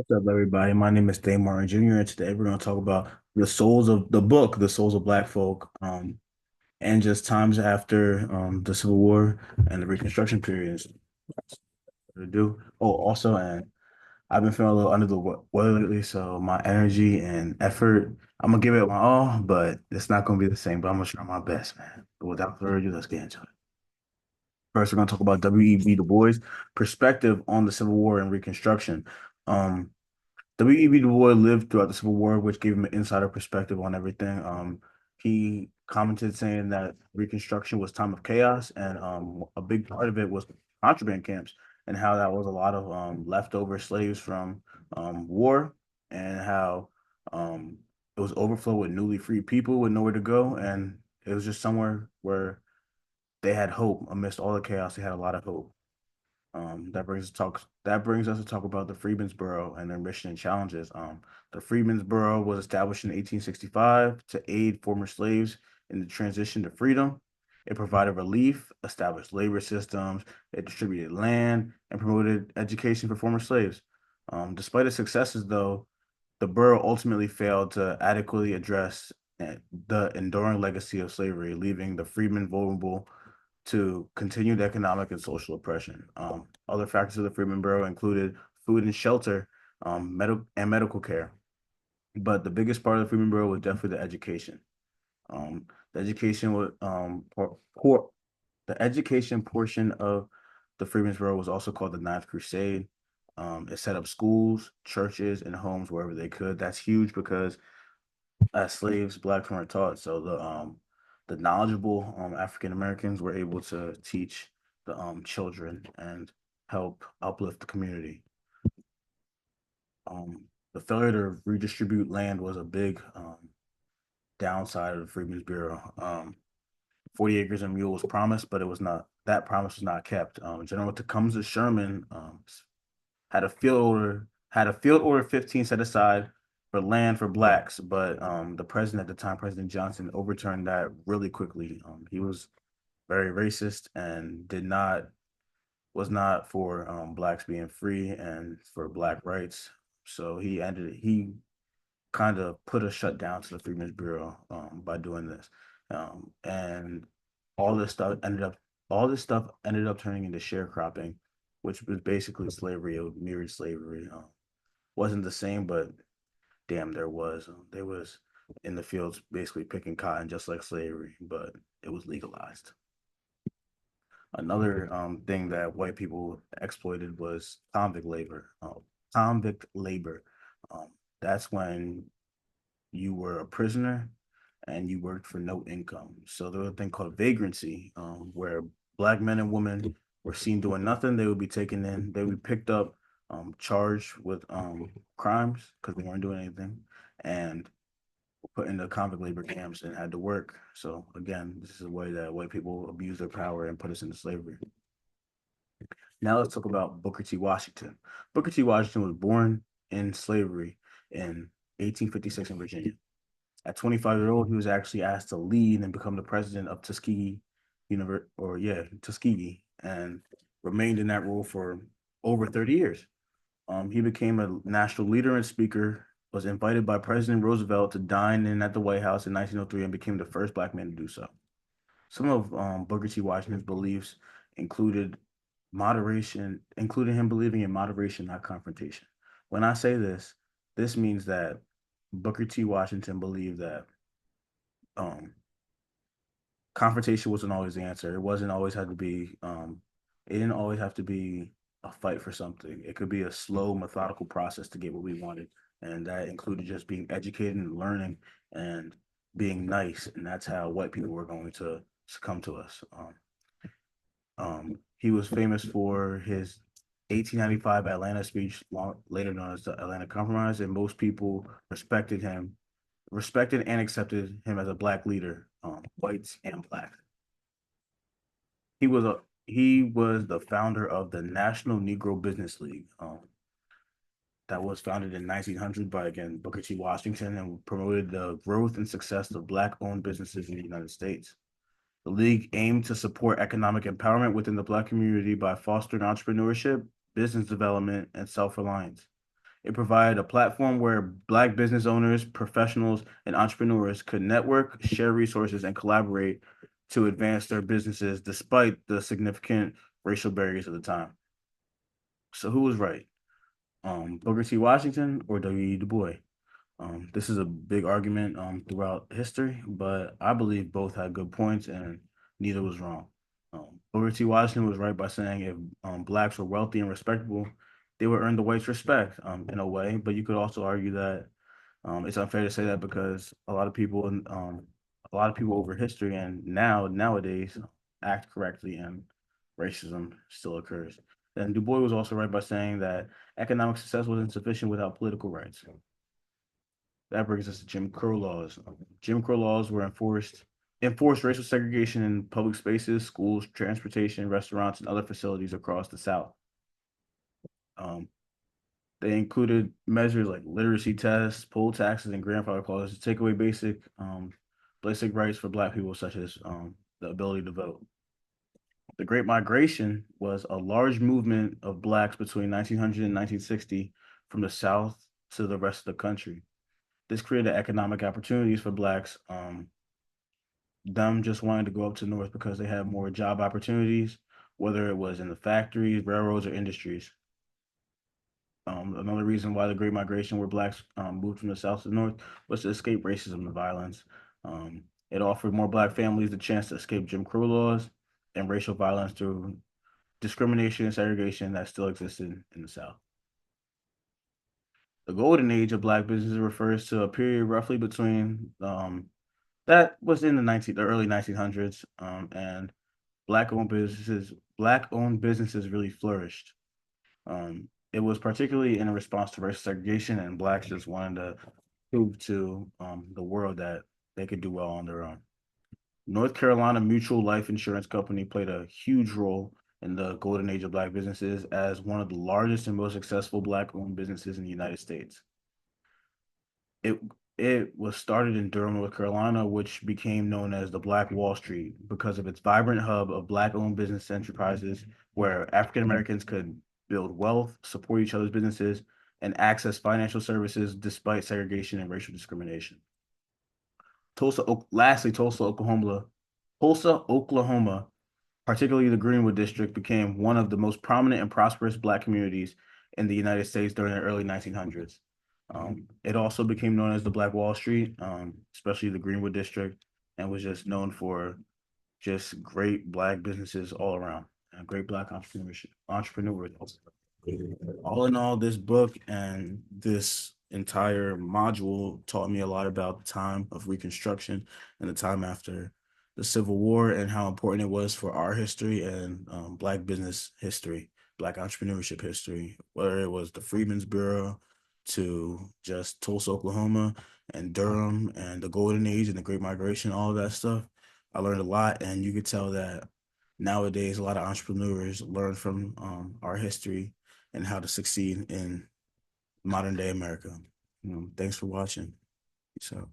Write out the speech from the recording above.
What's up, everybody? My name is Dave Martin Jr., and today we're going to talk about the souls of Black folk, and just times after the Civil War and the Reconstruction periods. To do. Oh, also, and I've been feeling a little under the weather lately, so my energy and effort, I'm gonna give it my all, but it's not gonna be the same. But I'm gonna try my best, man. But without further ado, let's get into it. First, we're going to talk about W.E.B. Du Bois' perspective on the Civil War and Reconstruction. Um, W.E.B. Du Bois lived throughout the Civil War, which gave him an insider perspective on everything. He commented saying that Reconstruction was time of chaos, and a big part of it was contraband camps, and how that was a lot of leftover slaves from war, and how um, it was overflow with newly freed people with nowhere to go, and it was just somewhere where they had hope amidst all the chaos. They had a lot of hope. That brings us to talk about the Freedmen's Bureau and their mission and challenges. The Freedmen's Bureau was established in 1865 to aid former slaves in the transition to freedom. It provided relief, established labor systems, it distributed land, and promoted education for former slaves. Despite its successes, though, the Bureau ultimately failed to adequately address the enduring legacy of slavery, leaving the freedmen vulnerable to continued economic and social oppression. Other factors of the Freedmen Bureau included food and shelter, medical care. But the biggest part of the Freedmen Bureau was definitely the education. The education was the education portion of the Freedmen's Bureau was also called the Ninth Crusade. It set up schools, churches, and homes wherever they could. That's huge because as slaves, blacks weren't taught. So the knowledgeable African Americans were able to teach the children and help uplift the community. Um, the failure to redistribute land was a big downside of the Freedmen's Bureau. 40 acres and mule was promised, but it was not. That promise was not kept. General Tecumseh Sherman had a field order 15 set aside for land for blacks, but the president at the time, President Johnson, overturned that really quickly. He was very racist and did not was not for blacks being free and for black rights. So he kind of put a shutdown to the Freedmen's Bureau by doing this, and all this stuff ended up all this stuff ended up turning into sharecropping, which was basically slavery. It was mirrored slavery. Wasn't the same, but damn, there was. They was in the fields basically picking cotton just like slavery, but it was legalized. Another thing that white people exploited was convict labor. Convict labor. Um, that's when you were a prisoner and you worked for no income. So there was a thing called vagrancy, where black men and women were seen doing nothing. They would be taken in, they would be picked up, charged with crimes because they weren't doing anything, and put into convict labor camps and had to work. So again, this is a way that white people abuse their power and put us into slavery. Now let's talk about Booker T. Washington. Booker T. Washington was born in slavery in 1856 in Virginia. At 25 years old, he was actually asked to lead and become the president of Tuskegee Tuskegee, and remained in that role for over 30 years. He became a national leader and speaker, was invited by President Roosevelt to dine in at the White House in 1903 and became the first black man to do so. Some of Booker T. Washington's beliefs included including him believing in moderation, not confrontation. When I say this, this means that Booker T. Washington believed that um, confrontation wasn't always the answer. It didn't always have to be a fight for something. It could be a slow, methodical process to get what we wanted. And that included just being educated and learning and being nice. And that's how white people were going to succumb to us. He was famous for his 1895 Atlanta speech, later known as the Atlanta Compromise, and most people respected and accepted him as a black leader, whites and blacks. He was the founder of the National Negro Business League, that was founded in 1900 by again Booker T. Washington, and promoted the growth and success of black-owned businesses in the United States. The league aimed to support economic empowerment within the black community by fostering entrepreneurship, business development, and self-reliance. It provided a platform where Black business owners, professionals, and entrepreneurs could network, share resources, and collaborate to advance their businesses despite the significant racial barriers of the time. So who was right? Booker T. Washington or W.E. Du Bois? This is a big argument throughout history, but I believe both had good points and neither was wrong. Booker T. Washington was right by saying if blacks were wealthy and respectable, they would earn the whites' respect in a way. But you could also argue that it's unfair to say that because a lot of people over history and nowadays act correctly and racism still occurs. And Du Bois was also right by saying that economic success was insufficient without political rights. That brings us to Jim Crow laws. Jim Crow laws were enforced racial segregation in public spaces, schools, transportation, restaurants, and other facilities across the South. Um, they included measures like literacy tests, poll taxes, and grandfather clauses to take away basic rights for Black people, such as the ability to vote. The Great Migration was a large movement of Blacks between 1900 and 1960 from the South to the rest of the country. This created economic opportunities for Blacks, them just wanting to go up to North because they had more job opportunities, whether it was in the factories, railroads, or industries. Another reason why the Great Migration, where Blacks moved from the South to the North, was to escape racism and violence. It offered more Black families the chance to escape Jim Crow laws and racial violence through discrimination and segregation that still existed in the South. The golden age of Black business refers to a period roughly between that was in the early 1900s, and black owned businesses really flourished. It was particularly in response to racial segregation, and Blacks just wanted to prove to the world that they could do well on their own. North Carolina Mutual Life Insurance Company played a huge role in the golden age of Black businesses as one of the largest and most successful Black owned businesses in the United States. It it was started in Durham, North Carolina, which became known as the Black Wall Street because of its vibrant hub of Black-owned business enterprises where African Americans could build wealth, support each other's businesses, and access financial services despite segregation and racial discrimination. Tulsa, Oklahoma, particularly the Greenwood District, became one of the most prominent and prosperous Black communities in the United States during the early 1900s. It also became known as the Black Wall Street, especially the Greenwood District, and was just known for just great Black businesses all around and great Black entrepreneurs. All in all, this book and this entire module taught me a lot about the time of Reconstruction and the time after the Civil War and how important it was for our history and Black business history, Black entrepreneurship history, whether it was the Freedmen's Bureau to just Tulsa, Oklahoma, and Durham and the Golden Age and the Great Migration, all of that stuff. I learned a lot, and you could tell that nowadays a lot of entrepreneurs learn from our history and how to succeed in modern day America. Thanks for watching. So.